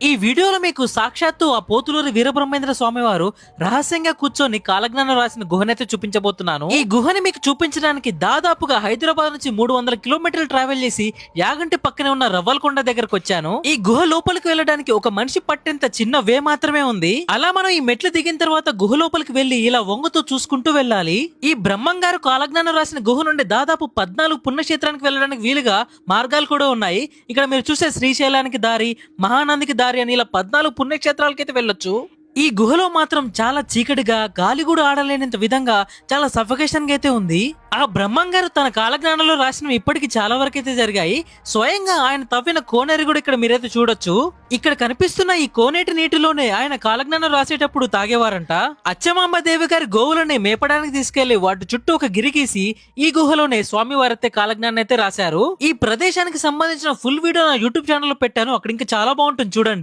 ఈ వీడియోలో మీకు సాక్షాత్తు ఆ పోతులూరి వీరబ్రహ్మేంద్ర స్వామి వారు రహస్యంగా కూర్చొని కాలజ్ఞానం రాసిన గుహనైతే చూపించబోతున్నాను. ఈ గుహని మీకు చూపించడానికి దాదాపుగా హైదరాబాద్ నుంచి 300 కిలోమీటర్లు ట్రావెల్ చేసి యాగంటి పక్కనే ఉన్న రవ్వలకొండ దగ్గరకు వచ్చాను. ఈ గుహ లోపలికి వెళ్ళడానికి ఒక మనిషి పట్టేంత చిన్న వే మాత్రమే ఉంది. అలా మనం ఈ మెట్లు దిగిన తర్వాత గుహ లోపలికి వెళ్లి ఇలా వంగుతూ చూసుకుంటూ వెళ్ళాలి. ఈ బ్రహ్మం గారు కాలజ్ఞానం రాసిన గుహ నుండి దాదాపు 14 పుణ్యక్షేత్రానికి వెళ్ళడానికి వీలుగా మార్గాలు కూడా ఉన్నాయి. ఇక్కడ మీరు చూసే శ్రీశైలానికి దారి, మహానందికి దారి అని ఇలా 14 పుణ్యక్షేత్రాలకైతే వెళ్ళొచ్చు. ఈ గుహలో మాత్రం చాలా చీకటిగా, గాలి కూడా ఆడలేనంత విధంగా చాలా సఫకేషన్ గా అయితే ఉంది. ఆ బ్రహ్మం గారు తన కాలజ్ఞానంలో రాసినవి ఇప్పటికి చాలా వరకు అయితే జరిగాయి. స్వయంగా ఆయన తవ్విన కోనేరు కూడా ఇక్కడ మీరైతే చూడొచ్చు. ఇక్కడ కనిపిస్తున్న ఈ కోనేటి నీటిలోనే ఆయన కాలజ్ఞానం రాసేటప్పుడు తాగేవారంట. అచ్చమాంబ దేవి గారి గోవులని మేపడానికి తీసుకెళ్లి వాటి చుట్టూ ఒక గిరి గీసి ఈ గుహలోనే స్వామి వారైతే కాలజ్ఞానం అయితే రాశారు. ఈ ప్రదేశానికి సంబంధించిన ఫుల్ వీడియో నా యూట్యూబ్ ఛానల్ లో పెట్టాను. అక్కడ ఇంకా చాలా బాగుంటుంది చూడండి.